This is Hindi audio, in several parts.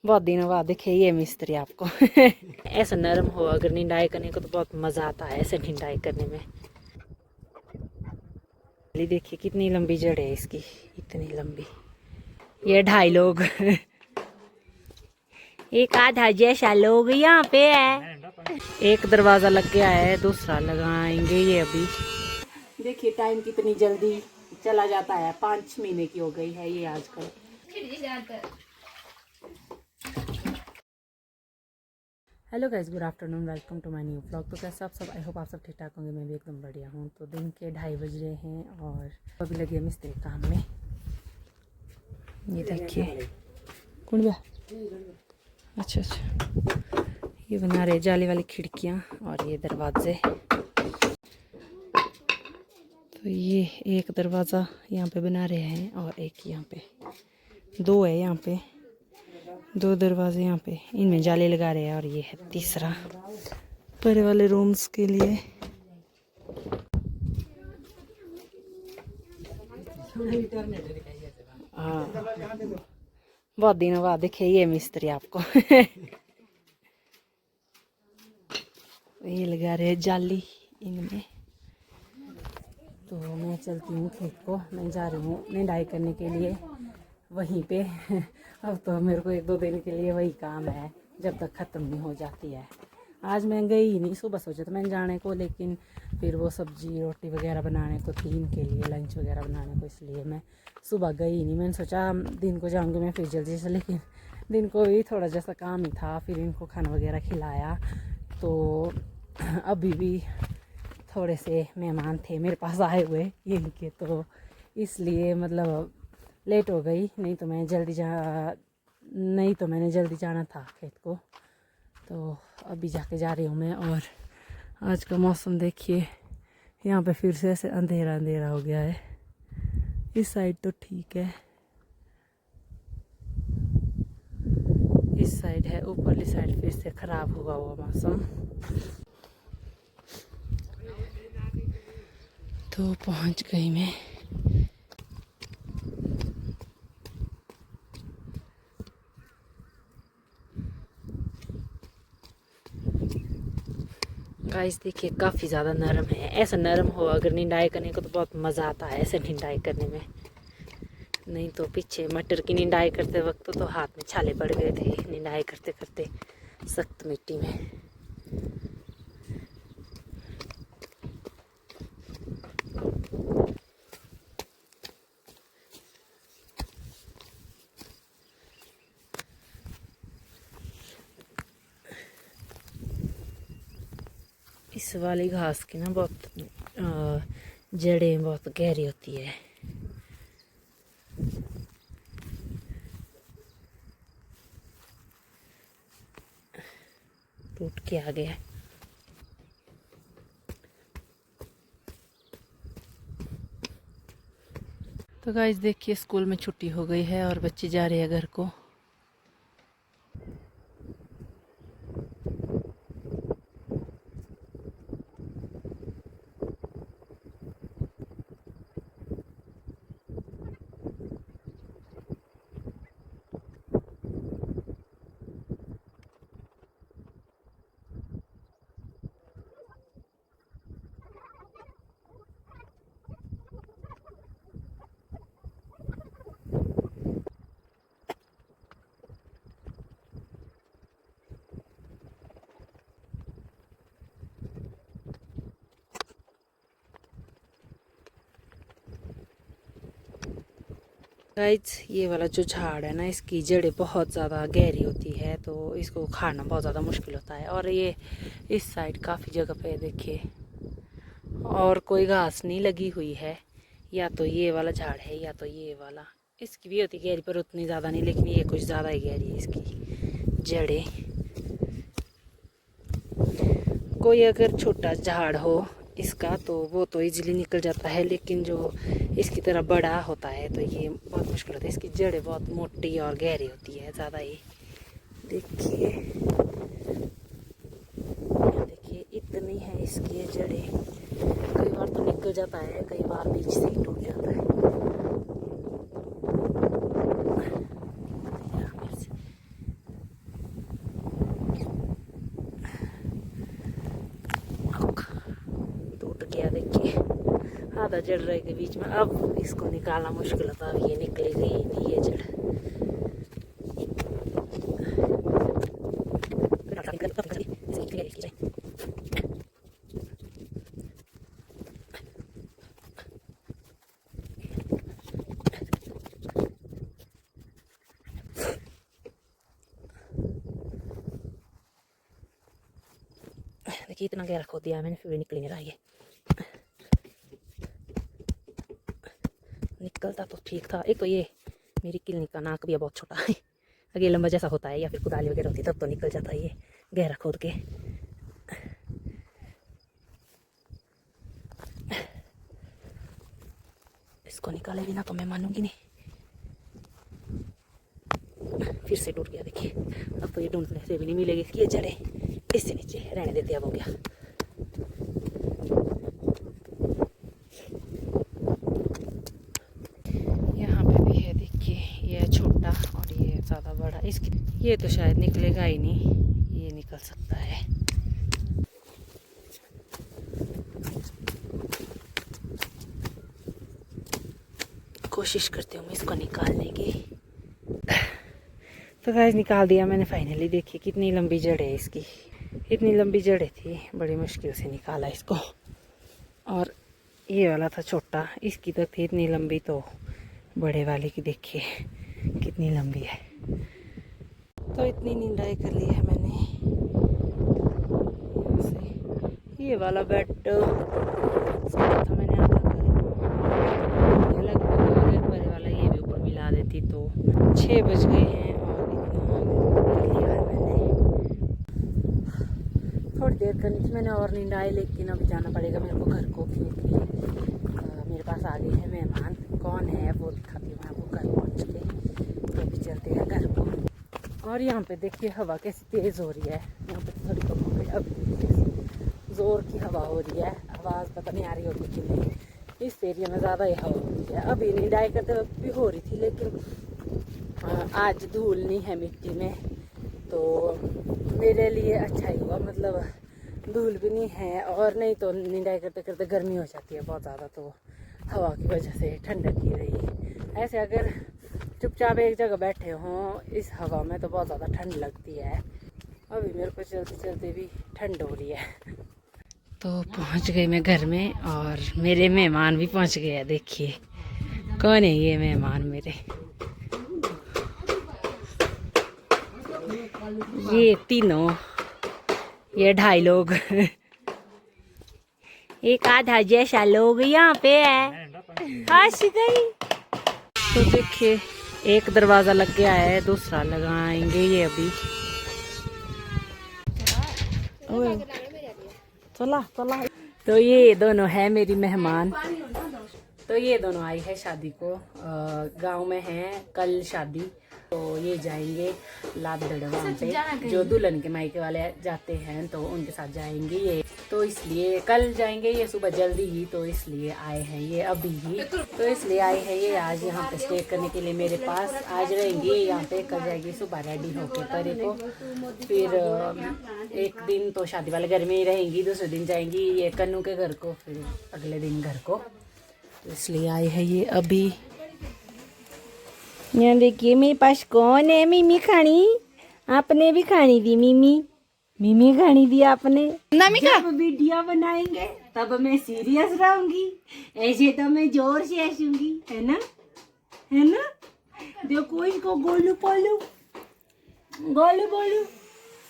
बहुत दिनों बाद दिखे ये मिस्त्री आपको। ऐसा नरम हो अगर निंदाई करने को तो बहुत मज़ा आता है ऐसे निंदाई करने में। देखिए कितनी लंबी जड़ है इसकी, इतनी लंबी। ये 2.5 लोग एक आधा जैसा लोग यहाँ पे है। एक दरवाजा लग गया है, दूसरा लगाएंगे ये अभी। देखिए टाइम कितनी जल्दी चला जाता है, 5 महीने की हो गई है ये आजकल। Hello guys, good afternoon, welcome to my new vlog. तो कैसे आप सब, आई होप आप सब ठीक ठाक होंगे। मैं भी एकदम बढ़िया हूँ। तो दिन के 2:30 बज रहे हैं और अभी लगे मिस्त्री काम में। ये देखिए कुंडिया, अच्छा ये बना रहे जाली वाली खिड़कियाँ और ये दरवाजे। तो ये एक दरवाज़ा यहाँ पे बना रहे हैं और एक यहाँ पे, 2 है यहाँ पे, 2 दरवाजे यहाँ पे, इनमें जाली लगा रहे हैं। और ये है तीसरा परे वाले रूम्स के लिए। हाँ, बहुत दिनों बाद दिखे ये मिस्त्री आपको। ये लगा रहे हैं जाली इनमें। तो मैं चलती हूँ खेत को, मैं जा रही हूँ निंदाई करने के लिए वहीं पे। अब तो मेरे को 1-2 दिन के लिए वही काम है जब तक ख़त्म नहीं हो जाती है। आज मैं गई ही नहीं, सुबह सोचा था मैंने जाने को, लेकिन फिर वो सब्जी रोटी वगैरह बनाने को थी इनके लिए, लंच वगैरह बनाने को, इसलिए मैं सुबह गई ही नहीं। मैंने सोचा दिन को जाऊँगी मैं फिर जल्दी से, लेकिन दिन को भी थोड़ा जैसा काम ही था। फिर इनको खाना वगैरह खिलाया। तो अभी भी थोड़े से मेहमान थे मेरे पास आए हुए यहीं के, तो इसलिए मतलब लेट हो गई। नहीं तो मैंने जल्दी जाना था खेत को। तो अभी जाके जा रही हूँ मैं। और आज का मौसम देखिए, यहाँ पे फिर से ऐसे अंधेरा अंधेरा हो गया है। इस साइड तो ठीक है, इस साइड है, ऊपरली साइड फिर से ख़राब हुआ मौसम। तो पहुँच गई मैं। गाइस देखिए काफ़ी ज़्यादा नरम है। ऐसा नरम हो अगर निंदाई करने को तो बहुत मज़ा आता है ऐसे निंदाई करने में। नहीं तो पीछे मटर की निंदाई करते वक्त तो हाथ में छाले पड़ गए थे निंदाई करते करते सख्त मिट्टी में। इस वाली घास की ना बहुत जड़ें बहुत गहरी होती है। टूट के आ गया। तो गाइस देखिए स्कूल में छुट्टी हो गई है और बच्चे जा रहे हैं घर को। गाइस ये वाला जो झाड़ है ना, इसकी जड़ें बहुत ज़्यादा गहरी होती है, तो इसको उखाड़ना बहुत ज़्यादा मुश्किल होता है। और ये इस साइड काफ़ी जगह पे देखिए और कोई घास नहीं लगी हुई है। या तो ये वाला झाड़ है या तो ये वाला। इसकी भी होती गहरी पर उतनी ज़्यादा नहीं, लेकिन ये कुछ ज़्यादा ही गहरी है इसकी जड़ें। कोई अगर छोटा झाड़ हो इसका तो वो तो इजीली निकल जाता है, लेकिन जो इसकी तरह बड़ा होता है तो ये बहुत मुश्किल होता है। इसकी जड़ें बहुत मोटी और गहरी होती है ज़्यादा ही। देखिए देखिए इतनी है इसकी जड़ें। कई बार तो निकल जाता है, कई बार बीच से ही टूट जाता है। ज़्यादा जड़ रहे के बीच में। अब इसको निकालना मुश्किल होता है, अब ये निकलेगी ही नहीं ये जड़। देखिए इतना गहरा खोद दिया मैंने, फिर भी निकल नहीं रहा ये। निकलता तो ठीक था। एक तो ये मेरी किलनी का नाक भी बहुत छोटा है, अगर लंबा जैसा होता है या फिर कुदाली वगैरह होती तब तो निकल जाता है ये गहरा खोद के। इसको निकाले बिना तो मैं मानूंगी नहीं। फिर से टूट गया देखिए। अब तो ये ढूंढने से भी नहीं मिलेगी ये जड़े, इससे नीचे रहने देते। अब हो गया। यहाँ पे भी है देखिए, ये छोटा और ये ज़्यादा बड़ा। इसकी ये तो शायद निकलेगा ही नहीं, ये निकल सकता है। कोशिश करती हूँ मैं इसको निकालने की। तो गाइस निकाल दिया मैंने फाइनली। देखिए कितनी लंबी जड़ है इसकी, इतनी लंबी जड़ें थी, बड़ी मुश्किल से निकाला इसको। और ये वाला था छोटा, इसकी तक थी इतनी लंबी, तो बड़े वाले की देखिए कितनी लंबी है। तो इतनी निंदाई कर ली है मैंने। ये वाला बेड था मैंने आधा कर बड़े वाला, ये भी ऊपर मिला देती तो 6 बज गए हैं। थोड़ी देर करनी थी मैंने और नींद आई, लेकिन अभी जाना पड़ेगा मेरे को घर को, क्योंकि मेरे पास आ गए हैं मेहमान। कौन है वो दिखाती हूँ मैं आपको घर पहुँच के। तो अभी चलते हैं घर को। और यहाँ पे देखिए हवा कैसी तेज़ हो रही है। यहाँ पे थोड़ी कम हो गई, अब ज़ोर की हवा हो रही है। आवाज़ पता नहीं आ रही होगी कि नहीं, इस एरिया में ज़्यादा ही हवा हो रही है। अभी निंदाई करते वक्त भी हो रही थी, लेकिन आज धूल नहीं है मिट्टी में, तो मेरे लिए अच्छा ही हुआ। मतलब धूल भी नहीं है, और नहीं तो निंदाई करते करते गर्मी हो जाती है बहुत ज़्यादा, तो हवा की वजह से ठंडक ही रही। ऐसे अगर चुपचाप एक जगह बैठे हों इस हवा में तो बहुत ज़्यादा ठंड लगती है। अभी मेरे को चलते चलते भी ठंड हो रही है। तो पहुंच गई मैं घर में, और मेरे मेहमान भी पहुंच गए हैं। देखिए कौन है ये मेहमान मेरे, ये तीनों, ये 2.5 लोग एक आधा जैसा लोग यहाँ पे है। हंस गई। तो देखिए एक दरवाजा लग गया है, दूसरा लगाएंगे ये अभी। चला चला। तो ये दोनों है मेरी मेहमान। तो ये दोनों आई है शादी को, गांव में है कल शादी, तो ये जाएंगे लादड़ वहाँ पे, जो दुल्हन के मायके वाले जाते हैं तो उनके साथ जाएंगे ये। तो इसलिए कल जाएंगे ये सुबह जल्दी ही, तो इसलिए आए हैं ये अभी ही। तो इसलिए आए हैं ये आज यहाँ पे स्टे करने के लिए मेरे पास। आज रहेंगी यहाँ पे, कल जाएगी सुबह रेडी होके परे को। फिर एक दिन तो शादी वाले घर में ही रहेंगी, दूसरे दिन जाएंगी ये कन्नू के घर को, फिर अगले दिन घर को। तो इसलिए आए हैं ये अभी। यहाँ देखिए मेरे पास कौन है, मिमी खानी। आपने भी खानी थी मिमी, मिमी खानी थी आपने। जब वीडियो बनाएंगे तब मैं सीरियस रहूंगी, ऐसे तो मैं जोर से हंसूंगी, है ना, है ना। देखो इसको गोलू बोलू, गोलू बोलू,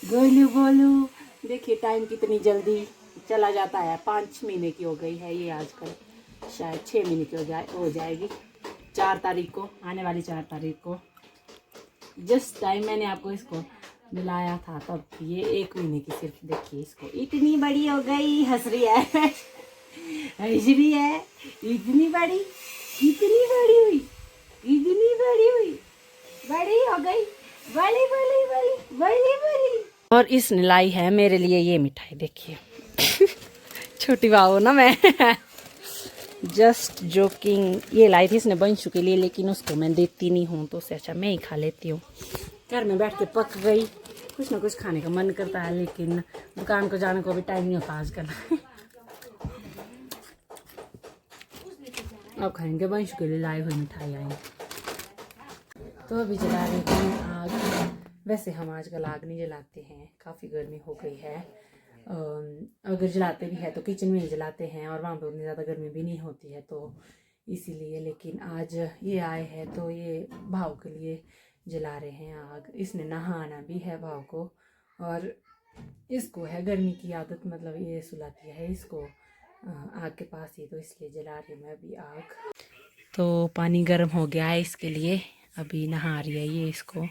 गोलू बोलू। देखिए टाइम कितनी जल्दी चला जाता है। 5 महीने की हो गई है ये आजकल, शायद 6 महीने की हो जाएगी 4 तारीख को, आने वाली 4 तारीख को। जस्ट टाइम मैंने आपको इसको मिलाया था तब ये 1 महीने की सिर्फ। देखिए इसको इतनी बड़ी हो गई, हंस रही है हंस रही है। इतनी बड़ी, इतनी बड़ी हुई, इतनी बड़ी हुई, बड़ी हो गई, बड़ी बड़ी बड़ी बड़ी बड़ी। और इसने लाई है मेरे लिए ये मिठाई, देखिए छोटी बाबू ना मैं जस्ट जोकिंग। ये लाई थी इसने बंशु के लिए, लेकिन उसको मैं देती नहीं हूँ, तो उससे अच्छा मैं ही खा लेती हूँ। घर में बैठ के पक गई, कुछ ना कुछ खाने का मन करता है, लेकिन दुकान को जाने को भी टाइम नहीं होता आजकल अब खाएंगे वंश के लिए लाई हुई मिठाई आई। तो अभी जला रही हूँ आग। वैसे हम आजकल आग नहीं जलाते हैं, काफ़ी गर्मी हो गई है। अगर जलाते भी है तो किचन में ही जलाते हैं और वहाँ पे उतनी ज़्यादा गर्मी भी नहीं होती है, तो इसीलिए। लेकिन आज ये आए हैं तो ये भाव के लिए जला रहे हैं आग। इसने नहाना भी है भाव को, और इसको है गर्मी की आदत, मतलब ये सुलाती है इसको आग के पास ही, तो इसलिए जला रही मैं अभी आग। तो पानी गर्म हो गया है इसके लिए, अभी नहा रही है ये इसको।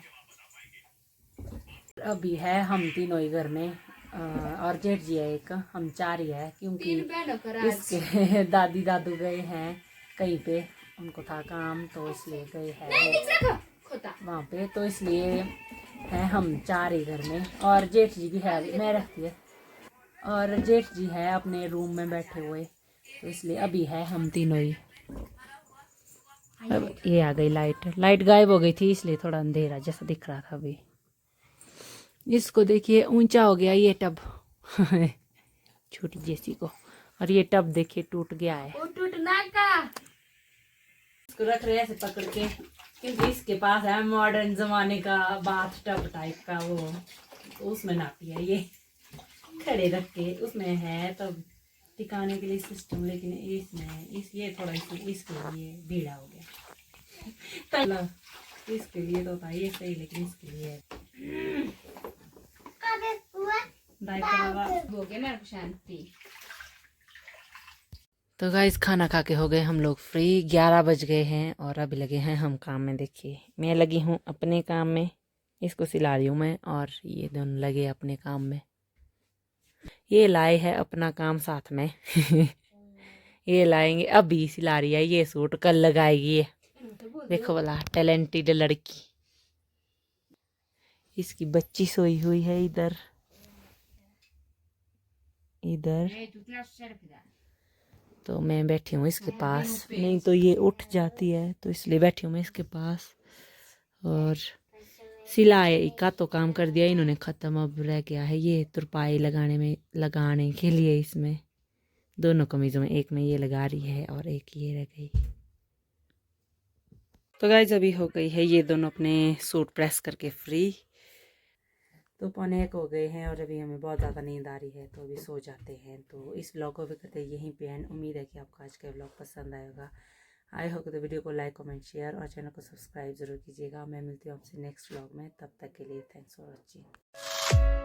अभी है हम तीनों ही घर में, और जेठ जी है एक, हम चार ही है, क्योंकि इसके दादी दादू गए हैं कहीं पे, उनको था काम तो इसलिए गए हैं वहाँ पे, तो इसलिए है हम चार ही घर में। और जेठ जी भी है, मैं रहती है, और जेठ जी है अपने रूम में बैठे हुए, तो इसलिए अभी है हम तीनों ही। अब ये आ गई लाइट गायब हो गई थी, इसलिए थोड़ा अंधेरा जैसा दिख रहा था अभी। इसको देखिए ऊंचा हो गया ये टब छोटी जैसी को, और ये टब देखिए टूट गया है। टूटना का इसको रख रहे ऐसे पकड़ के, क्योंकि इसके पास है मॉडर्न जमाने का बाथ टब टाइप का वो, तो उसमें नहाती है ये खड़े रख के, उसमें है तब टिकाने के लिए सिस्टम, लेकिन इसमें ये थोड़ा इसके लिए भीड़ा हो गया इसके लिए तो था ये सही, लेकिन इसके लिए हो गया ना शांति। तो गाइस खाना खा के हो गए हम लोग फ्री, 11 बज गए हैं और अभी लगे हैं हम काम में। देखिए मैं लगी हूँ अपने काम में, इसको सिला रही हूँ मैं, और ये दोनों लगे अपने काम में। ये लाए है अपना काम साथ में ये लाएंगे, अभी सिला रही है ये सूट, कल लगाएगी ये। देखो वाला टैलेंटेड लड़की, इसकी बच्ची सोई हुई है इधर तो मैं बैठी हूँ इसके पास, नहीं तो ये उठ जाती है, तो इसलिए बैठी हूँ मैं इसके पास। और सिलाई का तो काम कर दिया इन्होंने ख़त्म, अब रह गया है ये तुरपाई लगाने के लिए इसमें दोनों कमीज़ों में, एक में ये लगा रही है और एक ये रह गई। तो गाइस अभी हो गई है ये दोनों अपने सूट प्रेस करके फ्री। तो 1:45 हो गए हैं और अभी हमें बहुत ज़्यादा नींद आ रही है, तो अभी सो जाते हैं। तो इस व्लॉग को भी करते हैं यहीं पे एंड। उम्मीद है कि आपको आज का व्लॉग पसंद आएगा। आई होप तो वीडियो को लाइक कमेंट शेयर और चैनल को सब्सक्राइब जरूर कीजिएगा। मैं मिलती हूँ आपसे नेक्स्ट व्लॉग में, तब तक के लिए थैंक्स फॉर वॉचिंग।